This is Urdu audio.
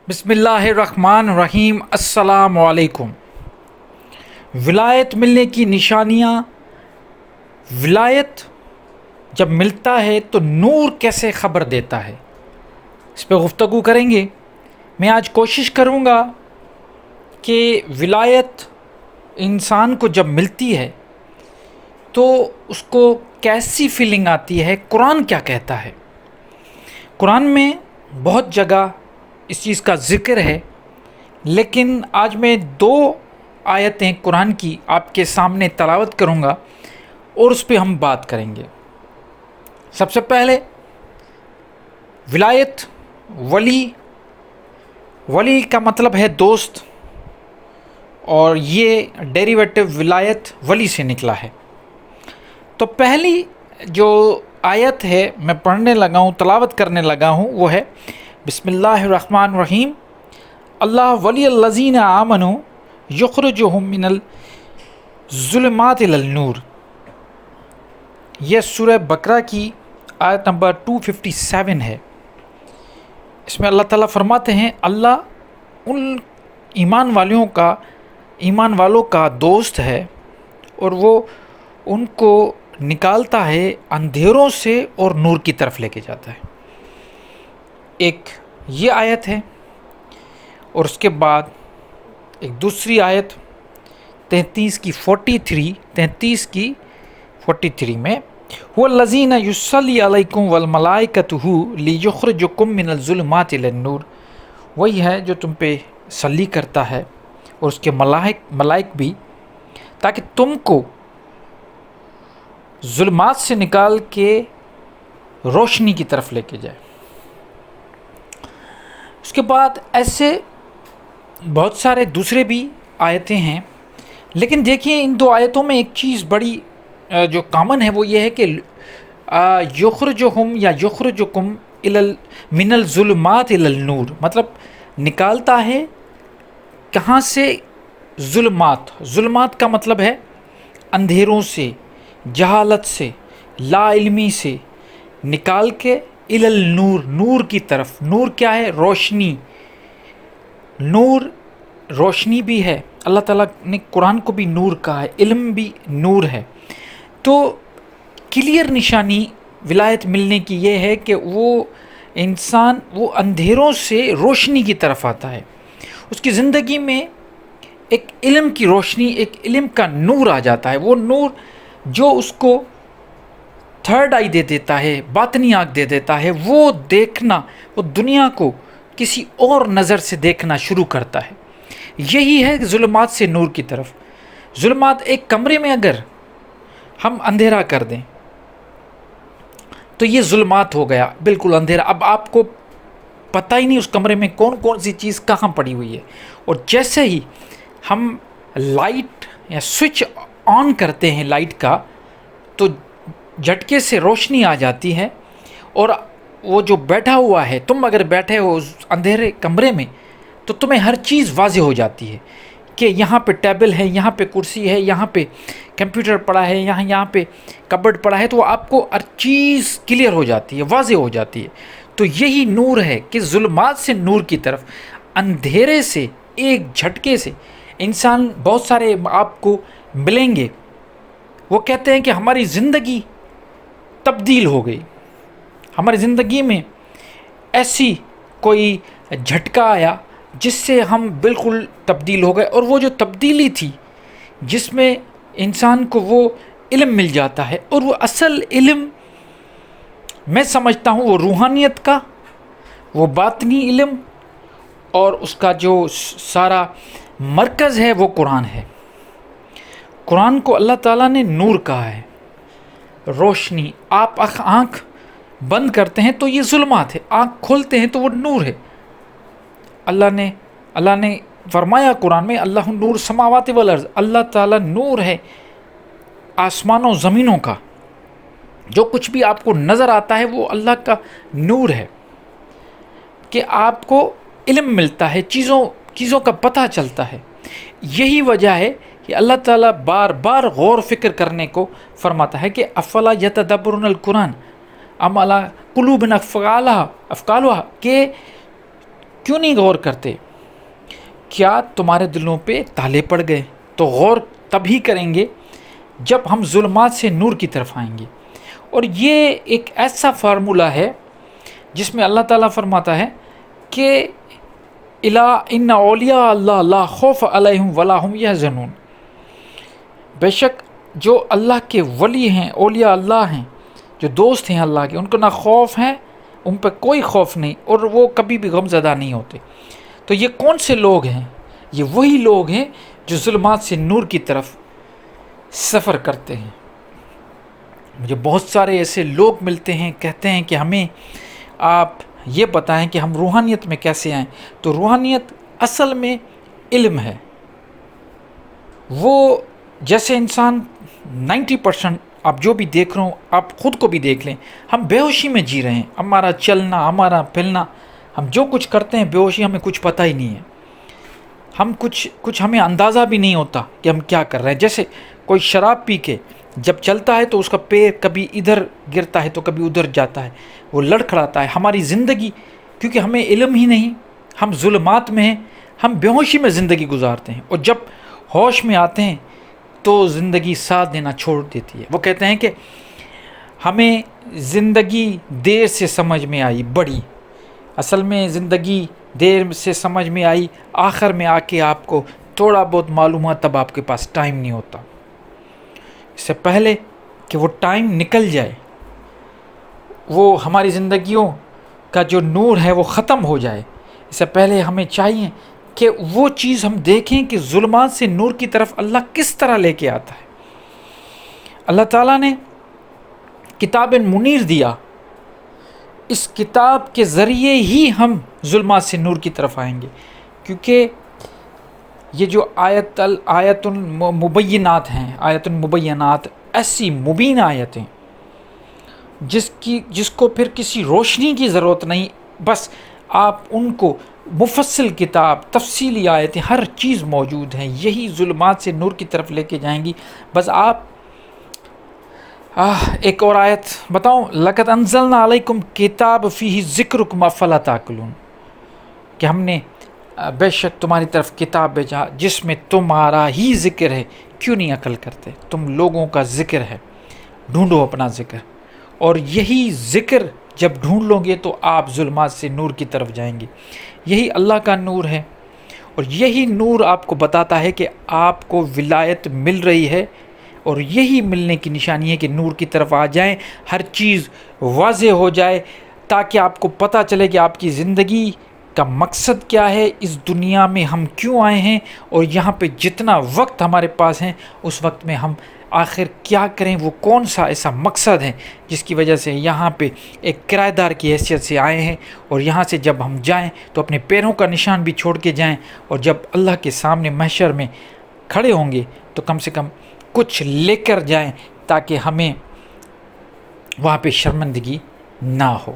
بسم اللہ الرحمن الرحیم۔ السلام علیکم۔ ولایت ملنے کی نشانیاں۔ ولایت جب ملتا ہے تو نور کیسے خبر دیتا ہے، اس پہ گفتگو کریں گے۔ میں آج کوشش کروں گا کہ ولایت انسان کو جب ملتی ہے تو اس کو کیسی فیلنگ آتی ہے، قرآن کیا کہتا ہے۔ قرآن میں بہت جگہ اس چیز کا ذکر ہے، لیکن آج میں 2 آیتیں قرآن کی آپ کے سامنے تلاوت کروں گا اور اس پہ ہم بات کریں گے۔ سب سے پہلے ولایت، ولی کا مطلب ہے دوست، اور یہ ڈیریویٹو ولایت ولی سے نکلا ہے۔ تو پہلی جو آیت ہے میں پڑھنے لگا ہوں، تلاوت کرنے لگا ہوں، وہ ہے بسم اللہ الرحمن الرحیم۔ اللہ ولی الذین آمنوا یخرجہم من الظلمات الی النور۔ یہ سورہ بقرہ کی آیت نمبر 257 ہے۔ اس میں اللہ تعالیٰ فرماتے ہیں اللہ ان ایمان والوں کا دوست ہے، اور وہ ان کو نکالتا ہے اندھیروں سے اور نور کی طرف لے کے جاتا ہے۔ ایک یہ آیت ہے، اور اس کے بعد ایک دوسری آیت 33 کی 43 میں وَالَّذِينَ يُصَلِّي عَلَيْكُمْ وَالْمَلَائِكَةُ لِيُخْرِجُكُم مِّنَ الظُّلُمَاتِ إِلَى النُّورِ۔ وہی ہے جو تم پہ صلی کرتا ہے، اور اس کے ملائک بھی، تاکہ تم کو ظلمات سے نکال کے روشنی کی طرف لے کے جائے۔ اس کے بعد ایسے بہت سارے دوسرے بھی آیتیں ہیں، لیکن دیکھیے ان 2 آیتوں میں ایک چیز بڑی جو کامن ہے، وہ یہ ہے کہ یخرجہم یا یخرجکم من الظلمات الی النور، مطلب نکالتا ہے کہاں سے؟ ظلمات کا مطلب ہے اندھیروں سے، جہالت سے، لا علمی سے نکال کے الی النور، نور کی طرف۔ نور کیا ہے؟ روشنی۔ نور روشنی بھی ہے، اللہ تعالیٰ نے قرآن کو بھی نور کہا ہے، علم بھی نور ہے۔ تو کلیئر نشانی ولایت ملنے کی یہ ہے کہ وہ انسان وہ اندھیروں سے روشنی کی طرف آتا ہے، اس کی زندگی میں ایک علم کی روشنی، ایک علم کا نور آ جاتا ہے۔ وہ نور جو اس کو تھرڈ آئی دے دیتا ہے، باطنی آنکھ دے دیتا ہے، وہ دیکھنا، وہ دنیا کو کسی اور نظر سے دیکھنا شروع کرتا ہے۔ یہی ہے ظلمات سے نور کی طرف۔ ظلمات، ایک کمرے میں اگر ہم اندھیرا کر دیں تو یہ ظلمات ہو گیا، بالکل اندھیرا۔ اب آپ کو پتہ ہی نہیں اس کمرے میں کون سی چیز کہاں پڑی ہوئی ہے، اور جیسے ہی ہم لائٹ یا سوئچ آن کرتے ہیں لائٹ کا، تو جھٹکے سے روشنی آ جاتی ہے، اور وہ جو بیٹھا ہوا ہے، تم اگر بیٹھے ہو اس اندھیرے کمرے میں تو تمہیں ہر چیز واضح ہو جاتی ہے کہ یہاں پہ ٹیبل ہے، یہاں پہ کرسی ہے، یہاں پہ کمپیوٹر پڑا ہے، یہاں پہ کبڈ پڑا ہے، تو آپ کو ہر چیز کلیئر ہو جاتی ہے، واضح ہو جاتی ہے۔ تو یہی نور ہے کہ ظلمات سے نور کی طرف، اندھیرے سے ایک جھٹکے سے انسان، بہت سارے آپ کو ملیں گے، وہ کہتے ہیں کہ ہماری زندگی تبدیل ہو گئی، ہماری زندگی میں ایسی کوئی جھٹکا آیا جس سے ہم بالکل تبدیل ہو گئے۔ اور وہ جو تبدیلی تھی، جس میں انسان کو وہ علم مل جاتا ہے، اور وہ اصل علم میں سمجھتا ہوں وہ روحانیت کا، وہ باطنی علم، اور اس کا جو سارا مرکز ہے وہ قرآن ہے۔ قرآن کو اللہ تعالیٰ نے نور کہا ہے، روشنی۔ آپ آنکھ بند کرتے ہیں تو یہ ظلمات ہے، آنکھ کھولتے ہیں تو وہ نور ہے۔ اللہ نے فرمایا قرآن میں اللہ نور السماوات والارض، اللہ تعالیٰ نور ہے آسمانوں زمینوں کا۔ جو کچھ بھی آپ کو نظر آتا ہے وہ اللہ کا نور ہے، کہ آپ کو علم ملتا ہے، چیزوں کا پتہ چلتا ہے۔ یہی وجہ ہے کہ اللہ تعالیٰ بار بار غور فکر کرنے کو فرماتا ہے کہ افلا یتدبرون القرآن ام علی قلوب اقفالها، کہ کیوں نہیں غور کرتے؟ کیا تمہارے دلوں پہ تالے پڑ گئے؟ تو غور تبھی کریں گے جب ہم ظلمات سے نور کی طرف آئیں گے۔ اور یہ ایک ایسا فارمولہ ہے جس میں اللہ تعالیٰ فرماتا ہے کہ ان اولیاء اللہ لا خوف علیہم ولا ہم یحزنون، بے شک جو اللہ کے ولی ہیں، اولیاء اللہ ہیں، جو دوست ہیں اللہ کے، ان کو نہ خوف ہے، ان پہ کوئی خوف نہیں، اور وہ کبھی بھی غم زدہ نہیں ہوتے۔ تو یہ کون سے لوگ ہیں؟ یہ وہی لوگ ہیں جو ظلمات سے نور کی طرف سفر کرتے ہیں۔ مجھے بہت سارے ایسے لوگ ملتے ہیں، کہتے ہیں کہ ہمیں آپ یہ بتائیں کہ ہم روحانیت میں کیسے آئیں۔ تو روحانیت اصل میں علم ہے۔ وہ جیسے انسان 90% آپ جو بھی دیکھ رہے ہوں، آپ خود کو بھی دیکھ لیں، ہم بے ہوشی میں جی رہے ہیں۔ ہمارا چلنا، ہمارا پھرنا، ہم جو کچھ کرتے ہیں بے ہوشی، ہمیں کچھ پتہ ہی نہیں ہے۔ ہم کچھ ہمیں اندازہ بھی نہیں ہوتا کہ ہم کیا کر رہے ہیں۔ جیسے کوئی شراب پی کے جب چلتا ہے تو اس کا پیر کبھی ادھر گرتا ہے تو کبھی ادھر جاتا ہے، وہ لڑکھڑاتا ہے۔ ہماری زندگی، کیونکہ ہمیں علم ہی نہیں، ہم ظلمات میں ہیں، ہم بے ہوشی میں زندگی گزارتے ہیں، اور جب ہوش میں آتے ہیں تو زندگی ساتھ دینا چھوڑ دیتی ہے۔ وہ کہتے ہیں کہ ہمیں زندگی دیر سے سمجھ میں آئی بڑی، اصل میں زندگی دیر سے سمجھ میں آئی، آخر میں آ کے آپ کو تھوڑا بہت معلوم ہوا، تب آپ کے پاس ٹائم نہیں ہوتا۔ اس سے پہلے کہ وہ ٹائم نکل جائے، وہ ہماری زندگیوں کا جو نور ہے وہ ختم ہو جائے، اس سے پہلے ہمیں چاہیے کہ وہ چیز ہم دیکھیں کہ ظلمات سے نور کی طرف اللہ کس طرح لے کے آتا ہے۔ اللہ تعالیٰ نے کتاب منیر دیا، اس کتاب کے ذریعے ہی ہم ظلمات سے نور کی طرف آئیں گے، کیونکہ یہ جو آیت المبینات ہیں، آیت المبینات ایسی مبین آیتیں جس کو پھر کسی روشنی کی ضرورت نہیں، بس آپ ان کو مفصل کتاب، تفصیلی آیتیں، ہر چیز موجود ہیں، یہی ظلمات سے نور کی طرف لے کے جائیں گی۔ بس آپ ایک اور آیت بتاؤں، لَقَدْ أَنزَلْنَا عَلَيْكُمْ كِتَابًا فِيهِ ذِكْرُكُمْ أَفَلَا تَعْقِلُونَ، کہ ہم نے بے شک تمہاری طرف کتاب بھیجا جس میں تمہارا ہی ذکر ہے، کیوں نہیں عقل کرتے؟ تم لوگوں کا ذکر ہے، ڈھونڈو اپنا ذکر، اور یہی ذکر جب ڈھونڈ لو گے تو آپ ظلمات سے نور کی طرف جائیں گے۔ یہی اللہ کا نور ہے، اور یہی نور آپ کو بتاتا ہے کہ آپ کو ولایت مل رہی ہے، اور یہی ملنے کی نشانی ہے کہ نور کی طرف آ جائیں، ہر چیز واضح ہو جائے، تاکہ آپ کو پتہ چلے کہ آپ کی زندگی کا مقصد کیا ہے، اس دنیا میں ہم کیوں آئے ہیں، اور یہاں پہ جتنا وقت ہمارے پاس ہے اس وقت میں ہم آخر کیا کریں، وہ کون سا ایسا مقصد ہے جس کی وجہ سے یہاں پہ ایک کرایہ دار کی حیثیت سے آئے ہیں، اور یہاں سے جب ہم جائیں تو اپنے پیروں کا نشان بھی چھوڑ کے جائیں، اور جب اللہ کے سامنے محشر میں کھڑے ہوں گے تو کم سے کم کچھ لے کر جائیں، تاکہ ہمیں وہاں پہ شرمندگی نہ ہو۔